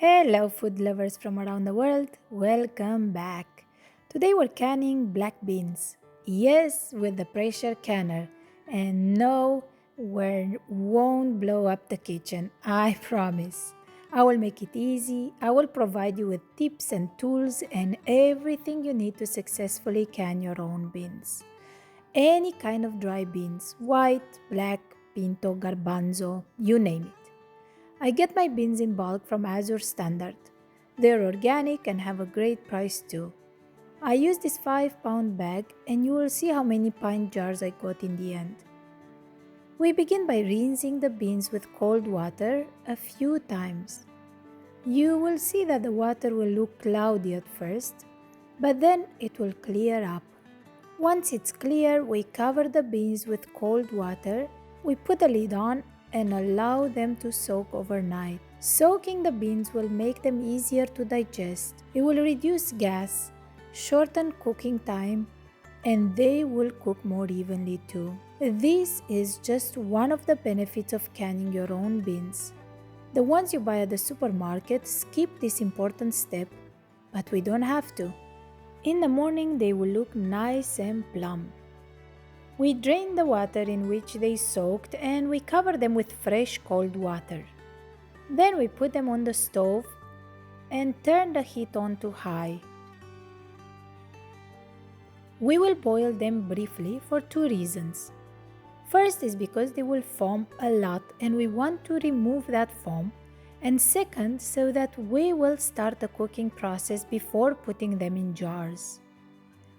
Hello, food lovers from around the world. Welcome back. Today we're canning black beans. Yes, with the pressure canner. And no, we won't blow up the kitchen. I promise. I will make it easy. I will provide you with tips and tools and everything you need to successfully can your own beans. Any kind of dry beans, white, black, pinto, garbanzo, you name it. I get my beans in bulk from Azure Standard. They're organic and have a great price too. I use this 5-pound bag and you will see how many pint jars I got in the end. We begin by rinsing the beans with cold water a few times. You will see that the water will look cloudy at first, but then it will clear up. Once it's clear, we cover the beans with cold water, we put the lid on and allow them to soak overnight. Soaking the beans will make them easier to digest. It will reduce gas, shorten cooking time, and they will cook more evenly too. This is just one of the benefits of canning your own beans. The ones you buy at the supermarket skip this important step, but we don't have to. In the morning, they will look nice and plump. We drain the water in which they soaked and we cover them with fresh cold water. Then we put them on the stove and turn the heat on to high. We will boil them briefly for two reasons. First is because they will foam a lot and we want to remove that foam, and second, so that we will start the cooking process before putting them in jars.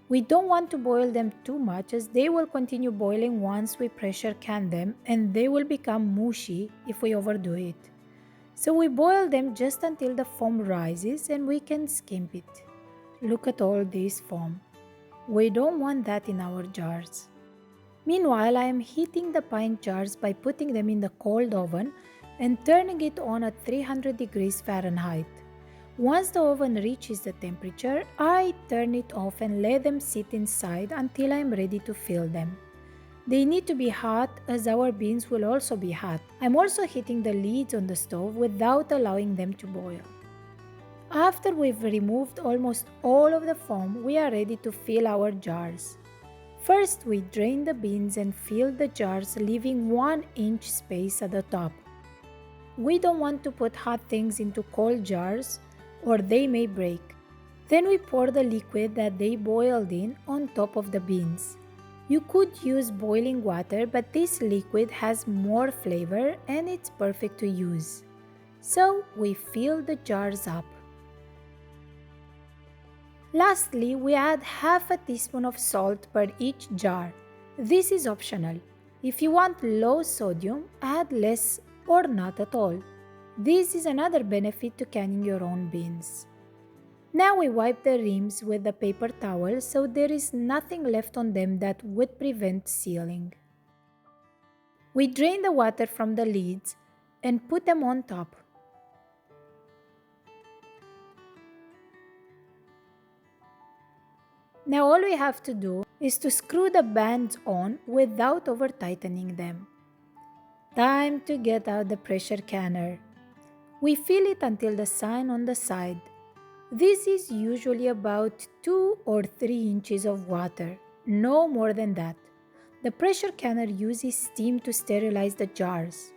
We don't want to boil them too much as they will continue boiling once we pressure can them and they will become mushy if we overdo it. So we boil them just until the foam rises and we can skim it. Look at all this foam. We don't want that in our jars. Meanwhile, I am heating the pint jars by putting them in the cold oven and turning it on at 300 degrees Fahrenheit. Once the oven reaches the temperature, I turn it off and let them sit inside until I am ready to fill them. They need to be hot as our beans will also be hot. I'm also heating the lids on the stove without allowing them to boil. After we've removed almost all of the foam, we are ready to fill our jars. First, we drain the beans and fill the jars, leaving 1-inch space at the top. We don't want to put hot things into cold jars or they may break. Then we pour the liquid that they boiled in on top of the beans. You could use boiling water, but this liquid has more flavor and it's perfect to use. So we fill the jars up. Lastly, we add half a teaspoon of salt per each jar. This is optional. If you want low sodium, add less or not at all. This is another benefit to canning your own beans. Now we wipe the rims with a paper towel so there is nothing left on them that would prevent sealing. We drain the water from the lids and put them on top. Now all we have to do is to screw the bands on without over tightening them. Time to get out the pressure canner. We fill it until the sign on the side. This is usually about 2 or 3 inches of water, no more than that. The pressure canner uses steam to sterilize the jars.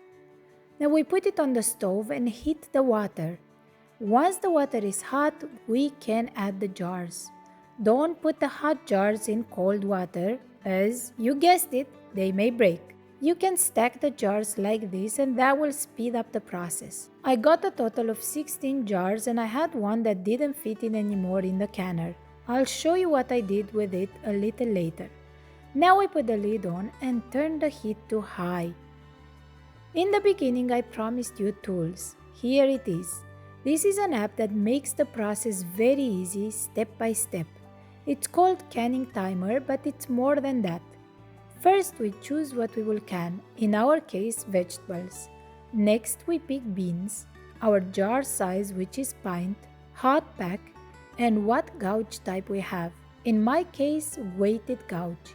Now we put it on the stove and heat the water. Once the water is hot, we can add the jars. Don't put the hot jars in cold water as, you guessed it, they may break. You can stack the jars like this and that will speed up the process. I got a total of 16 jars and I had one that didn't fit in anymore in the canner. I'll show you what I did with it a little later. Now I put the lid on and turn the heat to high. In the beginning I promised you tools. Here it is. This is an app that makes the process very easy step by step. It's called Canning Timer, but it's more than that. First, we choose what we will can, in our case, vegetables. Next, we pick beans, our jar size, which is pint, hot pack, and what gouge type we have. In my case, weighted gouge.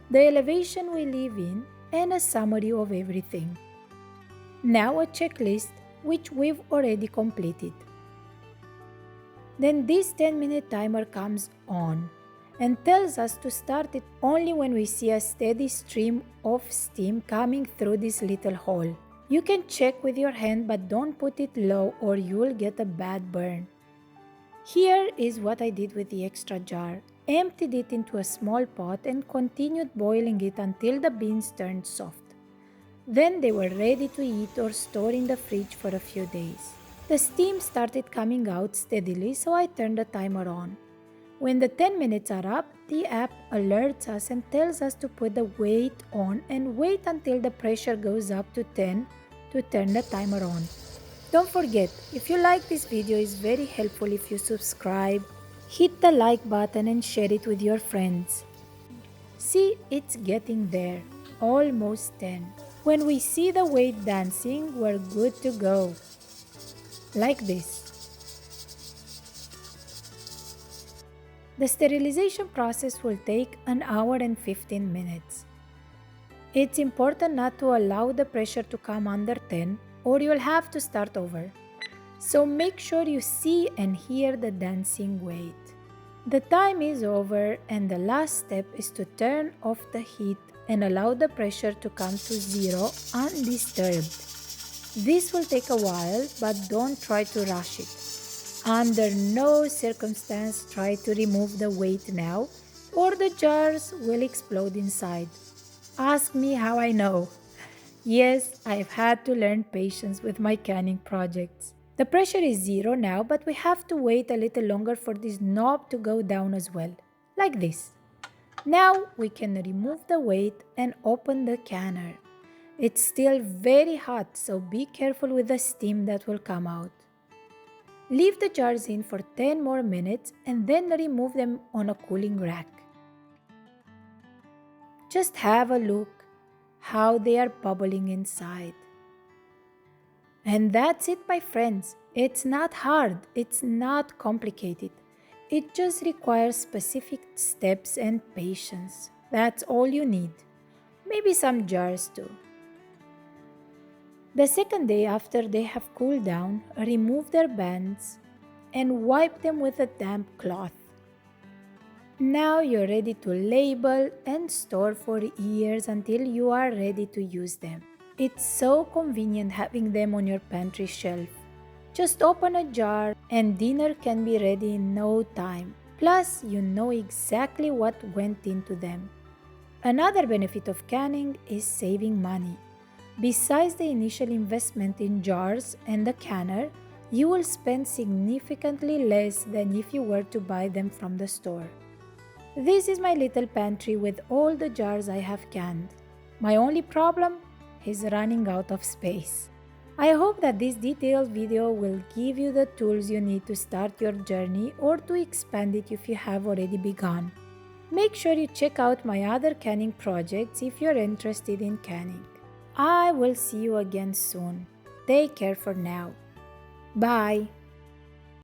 The elevation we live in, and a summary of everything. Now a checklist, which we've already completed. Then this 10-minute timer comes on and tells us to start it only when we see a steady stream of steam coming through this little hole. You can check with your hand, but don't put it low or you'll get a bad burn. Here is what I did with the extra jar. Emptied it into a small pot and continued boiling it until the beans turned soft. Then they were ready to eat or store in the fridge for a few days. The steam started coming out steadily, so I turned the timer on. When the 10 minutes are up, the app alerts us and tells us to put the weight on and wait until the pressure goes up to 10 to turn the timer on. Don't forget, if you like this video, it's very helpful if you subscribe, hit the like button and share it with your friends. See, it's getting there, almost 10. When we see the weight dancing, we're good to go. Like this. The sterilization process will take an hour and 15 minutes. It's important not to allow the pressure to come under 10 or you'll have to start over. So make sure you see and hear the dancing weight. The time is over and the last step is to turn off the heat and allow the pressure to come to zero undisturbed. This will take a while, but don't try to rush it. Under no circumstance try to remove the weight now, or the jars will explode inside. Ask me how I know. Yes, I've had to learn patience with my canning projects. The pressure is zero now, but we have to wait a little longer for this knob to go down as well, like this. Now we can remove the weight and open the canner. It's still very hot, so be careful with the steam that will come out. Leave the jars in for 10 more minutes and then remove them on a cooling rack. Just have a look how they are bubbling inside. And that's it, my friends. It's not hard, it's not complicated. It just requires specific steps and patience. That's all you need. Maybe some jars too. The second day after they have cooled down, remove their bands and wipe them with a damp cloth. Now you're ready to label and store for years until you are ready to use them. It's so convenient having them on your pantry shelf. Just open a jar and dinner can be ready in no time. Plus, you know exactly what went into them. Another benefit of canning is saving money. Besides the initial investment in jars and the canner, you will spend significantly less than if you were to buy them from the store. This is my little pantry with all the jars I have canned. My only problem is running out of space. I hope that this detailed video will give you the tools you need to start your journey or to expand it if you have already begun. Make sure you check out my other canning projects if you're interested in canning. I will see you again soon. Take care for now. Bye.